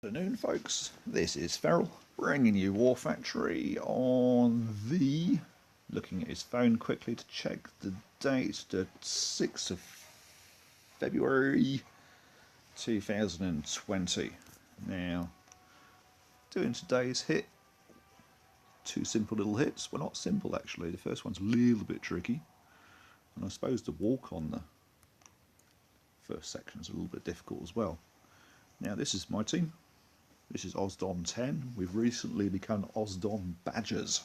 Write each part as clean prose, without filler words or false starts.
Afternoon, folks. This is Feral bringing you War Factory on the. Looking at his phone quickly to check the date, the 6th of February 2020. Now, doing today's hit, two simple little hits. Well, not simple actually. The first one's a little bit tricky, and I suppose the walk on the first section is a little bit difficult as well. Now, this is my team. This is Osdom 10. We've recently become Osdom Badgers.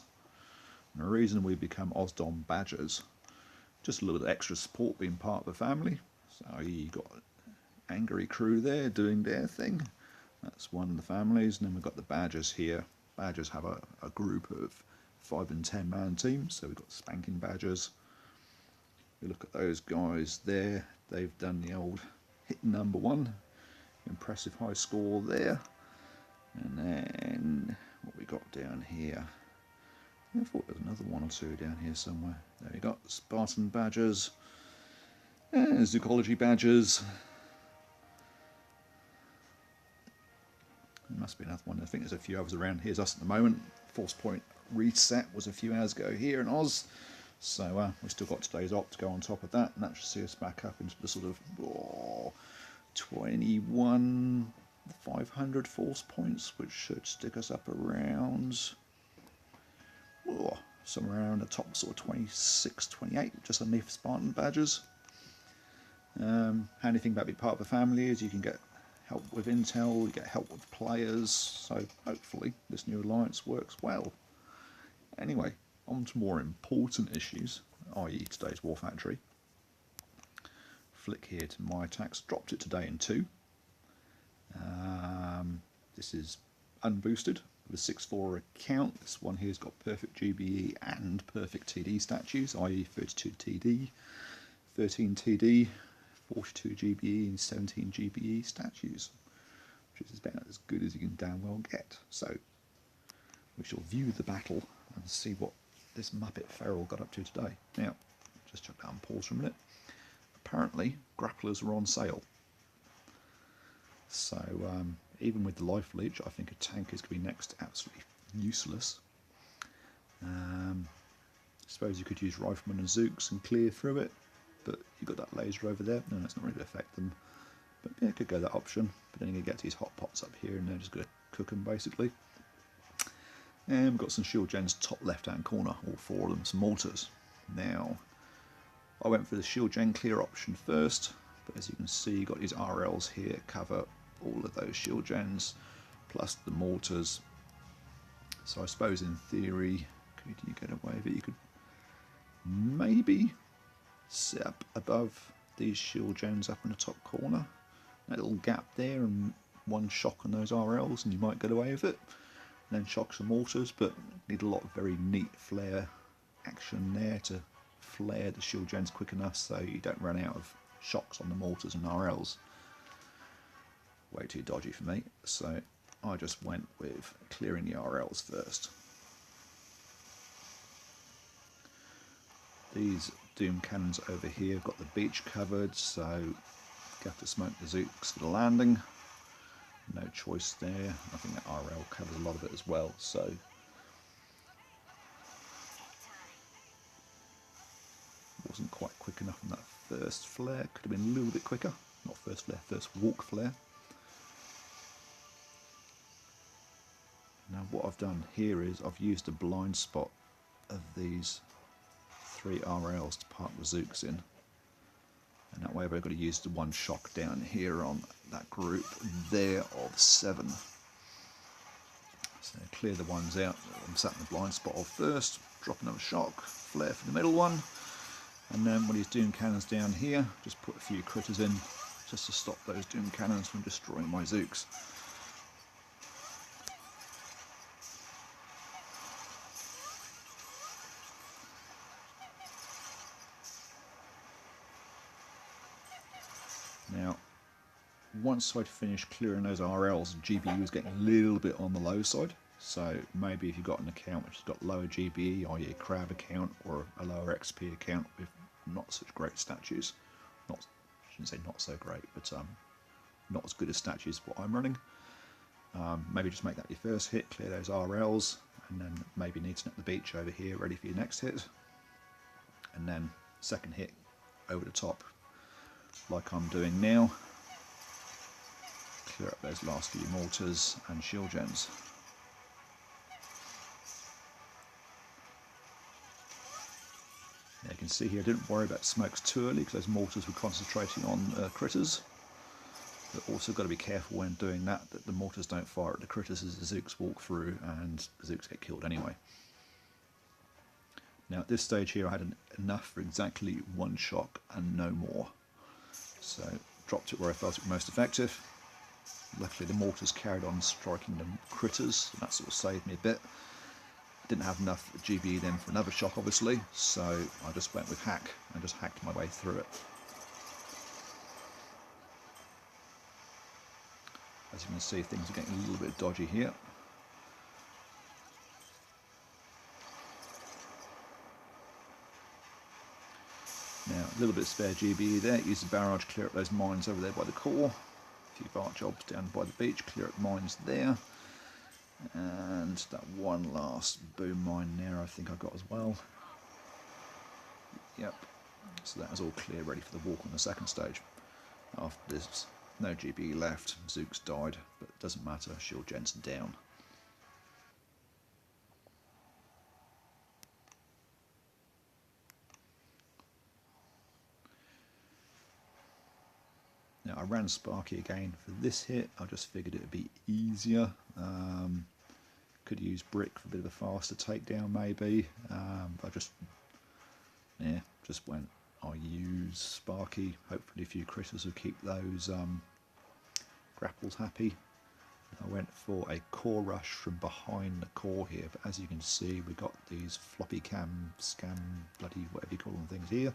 And the reason we become Osdom Badgers, just a little bit extra support being part of the family. So you got Angry Crew there doing their thing. That's one of the families. And then we've got the Badgers here. Badgers have a group of 5 and 10 man teams. So we've got Spanking Badgers. You look at those guys there. They've done the old hit #1. Impressive high score there. And then what we got down here, I thought there was another one or two down here somewhere. There we got Spartan Badgers and Zoology Badgers. There must be another one. I think there's a few others around. Here's us at the moment. Force Point reset was a few hours ago here in Oz, so we've still got today's op to go on top of that, and that should see us back up into the sort of 21,500 force points, which should stick us up around somewhere around the top sort of 26, 28, just underneath Spartan Badgers. Handy thing about being part of a family is you can get help with intel, you get help with players, so hopefully this new alliance works well. Anyway, on to more important issues, i.e. today's War Factory. Flick here to my attacks, dropped it today in 2. This is unboosted with a 6/4 account. This one here's got perfect GBE and perfect TD statues, i.e. 32 TD, 13 TD, 42 GBE and 17 GBE statues, which is about as good as you can damn well get. So we shall view the battle and see what this Muppet Feral got up to today. Now, just chuck down pause for a minute. Apparently, grapplers are on sale. So, even with the life leech, I think a tank is going to be next to absolutely useless. I suppose you could use Rifleman and Zooks and clear through it, but you've got that laser over there. No, that's not really going to affect them. But yeah, could go that option. But then you get these hot pots up here, and they're just going to cook them basically. And we've got some shield gens top left-hand corner, all 4 of them, some mortars. Now, I went for the shield gen clear option first, but as you can see, you've got these RLs here cover all of those shield gens, plus the mortars. So I suppose in theory, could you get away with it? You could maybe sit up above these shield gens up in the top corner, that little gap there, and one shock on those RLs, and you might get away with it. And then shock some mortars, but need a lot of very neat flare action there to flare the shield gens quick enough so you don't run out of shocks on the mortars and RLs. Way too dodgy for me, so I just went with clearing the RLs first. These Doom Cannons over here have got the beach covered, so you have to smoke the Zooks for the landing. No choice there. I think that RL covers a lot of it as well, so wasn't quite quick enough on that first flare. Could have been a little bit quicker. Not first flare, first walk flare. Now what I've done here is I've used a blind spot of these 3 RLs to park the Zooks in. And that way I've got to use the one shock down here on that group there of 7. So clear the ones out I'm sat in the blind spot of first, drop another shock, flare for the middle one, and then when he's Doom Cannons down here, just put a few critters in just to stop those Doom Cannons from destroying my Zooks. Now, once I'd finished clearing those RLs, GBE was getting a little bit on the low side. So maybe if you've got an account which has got lower GBE, i.e. a crab account or a lower XP account with not such great statues, I shouldn't say not so great, but not as good as statues as what I'm running, Maybe just make that your first hit, clear those RLs, and then maybe neaten up the beach over here, ready for your next hit. And then second hit over the top, like I'm doing now. Clear up those last few mortars and shield gens. Now you can see here I didn't worry about smokes too early because those mortars were concentrating on critters. But also got to be careful when doing that the mortars don't fire at the critters as the Zooks walk through, and the Zooks get killed anyway. Now at this stage here I had enough for exactly one shock and no more. So dropped it where I felt it was most effective. Luckily the mortars carried on striking the critters, and that sort of saved me a bit. Didn't have enough GBE then for another shock obviously, so I just went with hack and just hacked my way through it. As you can see, things are getting a little bit dodgy here. Now, a little bit of spare GBE there. Use the barrage, clear up those mines over there by the core. A few bark jobs down by the beach, clear up mines there. And that one last boom mine there I think I got as well. Yep. So that was all clear, ready for the walk on the second stage. After this, no GBE left, Zooks died, but it doesn't matter, shield gens down. Now I ran Sparky again for this hit. I just figured it would be easier. Could use brick for a bit of a faster takedown maybe. I just went, I'll use Sparky. Hopefully a few critters will keep those grapples happy. I went for a core rush from behind the core here, but as you can see we've got these floppy cam, scam, bloody whatever you call them things here.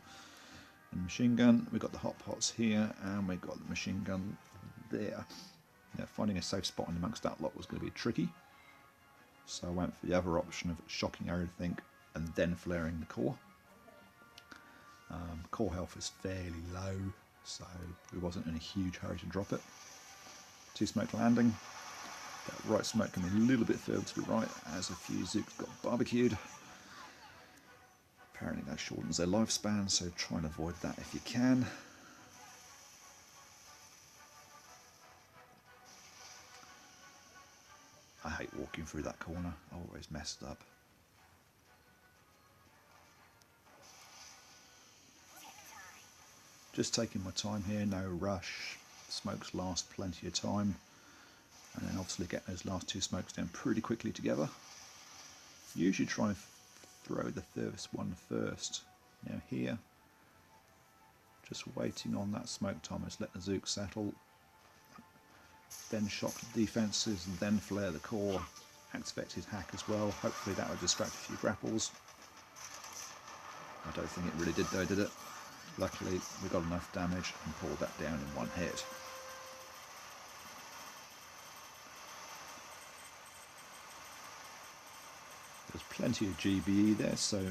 And machine gun, we've got the hot pots here, and we've got the machine gun there. Now finding a safe spot in amongst that lot was going to be tricky, so I went for the other option of shocking everything and then flaring the core. Core health is fairly low, so we wasn't in a huge hurry to drop it. 2 smoke landing. That right smoke can be a little bit further to the right as a few Zooks got barbecued. Apparently that shortens their lifespan, so try and avoid that if you can. I hate walking through that corner, I always mess it up. Just taking my time here, no rush. Smokes last plenty of time. And then obviously get those last 2 smokes down pretty quickly together. Usually try and throw the furthest one first. Now here, just waiting on that smoke time, just let the Zook settle. Then shock the defences and then flare the core. Activate his hack as well. Hopefully that will distract a few grapples. I don't think it really did though, did it? Luckily we got enough damage and pulled that down in one hit. There's plenty of GBE there, so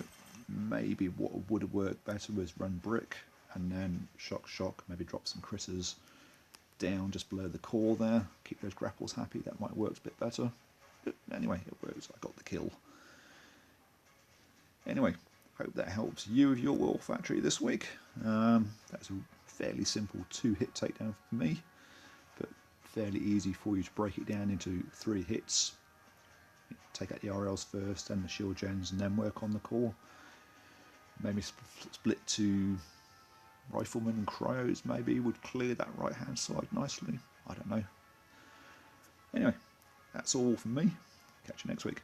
maybe what would have worked better was run brick and then shock, maybe drop some critters down just below the core there, keep those grapples happy. That might work a bit better, but anyway it works. I got the kill. Anyway, hope that helps you with your War Factory this week. That's a fairly simple 2-hit takedown for me, but fairly easy for you to break it down into 3 hits. Take out the RLs first, then the shield gens, and then work on the core. Maybe split to riflemen and cryos, maybe would clear that right hand side nicely. I don't know. Anyway, that's all from me. Catch you next week.